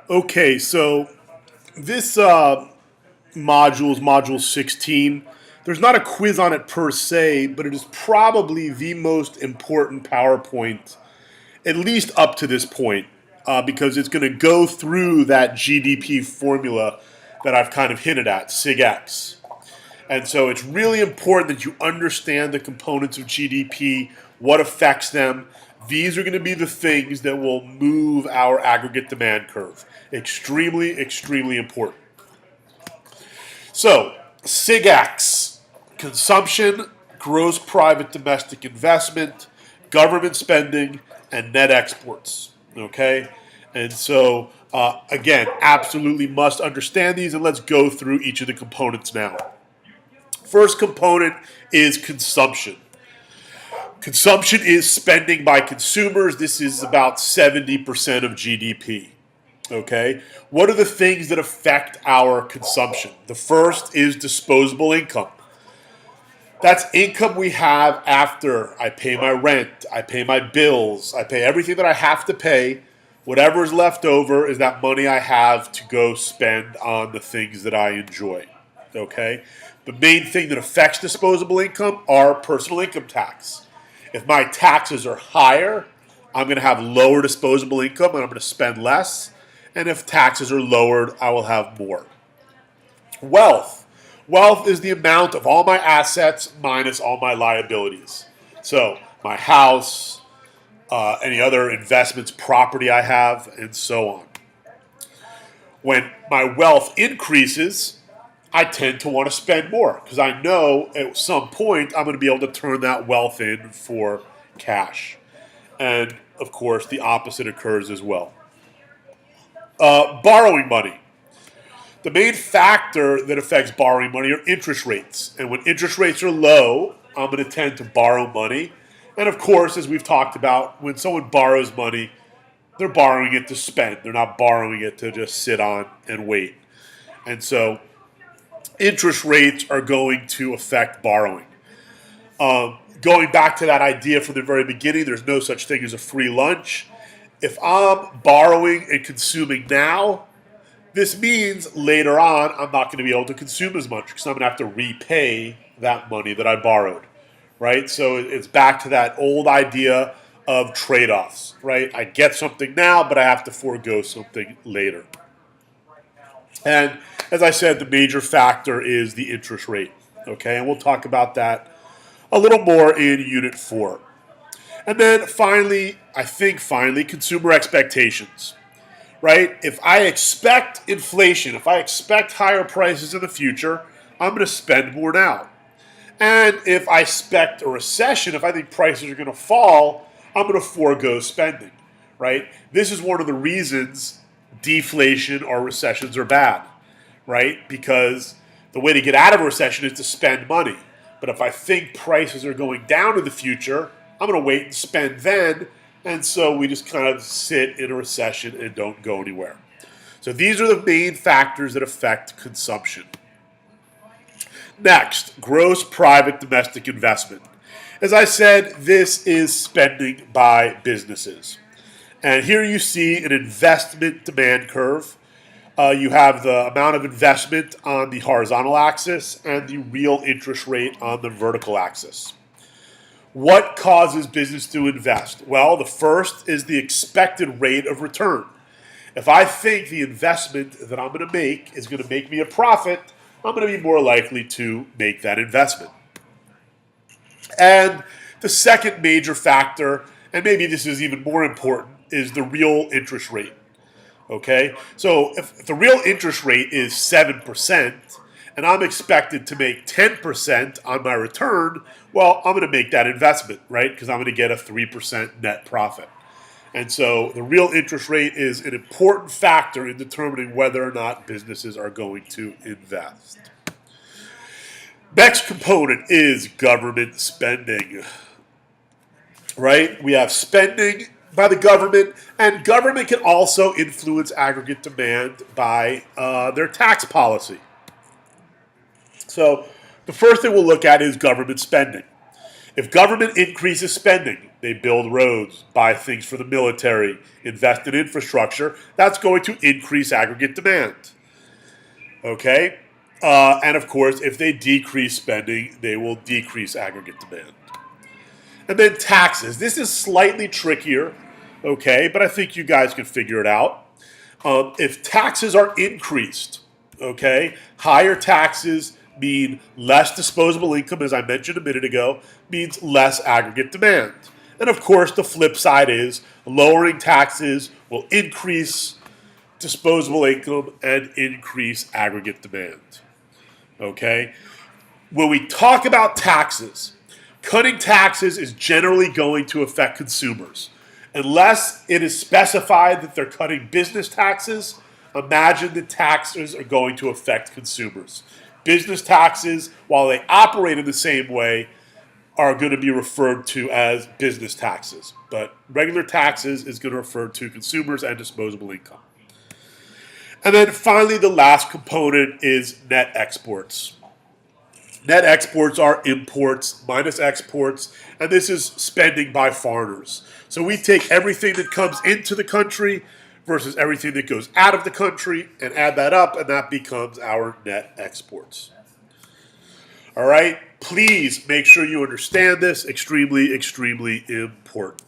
Okay, so this module is module 16. There's not a quiz on it per se, but it is probably the most important PowerPoint, at least up to this point, because it's going to go through that GDP formula that I've kind of hinted at, SIG-X. And so it's really important that you understand the components of GDP, what affects them. These are going to be the things that will move our aggregate demand curve. Extremely, extremely important. So, SIG-X, consumption, gross private domestic investment, government spending, and net exports. Okay? And so, again, absolutely must understand these, and let's go through each of the components now. First component is consumption. Consumption is spending by consumers. This is about 70% of GDP. Okay? What are the things that affect our consumption? The first is disposable income. That's income we have after I pay my rent, I pay my bills, I pay everything that I have to pay. Whatever is left over is that money I have to go spend on the things that I enjoy. Okay? The main thing that affects disposable income are personal income tax. If my taxes are higher, I'm going to have lower disposable income and I'm going to spend less. And if taxes are lowered, I will have more. Wealth. Wealth is the amount of all my assets minus all my liabilities. So my house, any other investments, property I have, and so on. When my wealth increases, I tend to want to spend more because I know at some point I'm going to be able to turn that wealth in for cash. And of course, the opposite occurs as well. Borrowing money. The main factor that affects borrowing money are interest rates. And when interest rates are low, I'm going to tend to borrow money. And of course, as we've talked about, when someone borrows money, they're borrowing it to spend. They're not borrowing it to just sit on and wait. And so interest rates are going to affect borrowing. Going back to that idea from the very beginning, there's no such thing as a free lunch. If I'm borrowing and consuming now, this means later on I'm not going to be able to consume as much because I'm going to have to repay that money that I borrowed, right? So it's back to that old idea of trade-offs, right? I get something now, but I have to forego something later. And as I said, the major factor is the interest rate, okay? And we'll talk about that a little more in Unit 4. And then finally, consumer expectations, right? If I expect inflation, if I expect higher prices in the future, I'm going to spend more now. And if I expect a recession, if I think prices are going to fall, I'm going to forego spending, right? This is one of the reasons deflation or recessions are bad, right? Because the way to get out of a recession is to spend money. But if I think prices are going down in the future, I'm going to wait and spend then. And so we just kind of sit in a recession and don't go anywhere. So these are the main factors that affect consumption. Next, gross private domestic investment. As I said, this is spending by businesses. And here you see an investment demand curve. You have the amount of investment on the horizontal axis and the real interest rate on the vertical axis. What causes business to invest? Well, the first is the expected rate of return. If I think the investment that I'm going to make is going to make me a profit, I'm going to be more likely to make that investment. And the second major factor, and maybe this is even more important, is the real interest rate. Okay? So if the real interest rate is 7%, and I'm expected to make 10% on my return, well, I'm going to make that investment, right? Because I'm going to get a 3% net profit. And so the real interest rate is an important factor in determining whether or not businesses are going to invest. Next component is government spending, right? We have spending by the government, and government can also influence aggregate demand by their tax policy. So the first thing we'll look at is government spending. If government increases spending, they build roads, buy things for the military, invest in infrastructure, that's going to increase aggregate demand. Okay? And of course, if they decrease spending, they will decrease aggregate demand. And then taxes. This is slightly trickier, okay, but I think you guys can figure it out. If taxes are increased, okay, higher taxes mean less disposable income, as I mentioned a minute ago, means less aggregate demand. And of course, the flip side is lowering taxes will increase disposable income and increase aggregate demand. Okay? When we talk about taxes, cutting taxes is generally going to affect consumers. Unless it is specified that they're cutting business taxes, imagine the taxes are going to affect consumers. Business taxes, while they operate in the same way, are going to be referred to as business taxes. But regular taxes is going to refer to consumers and disposable income. And then finally, the last component is net exports. Net exports are imports minus exports, and this is spending by foreigners. So we take everything that comes into the country versus everything that goes out of the country and add that up, and that becomes our net exports. All right, please make sure you understand this. Extremely, extremely important.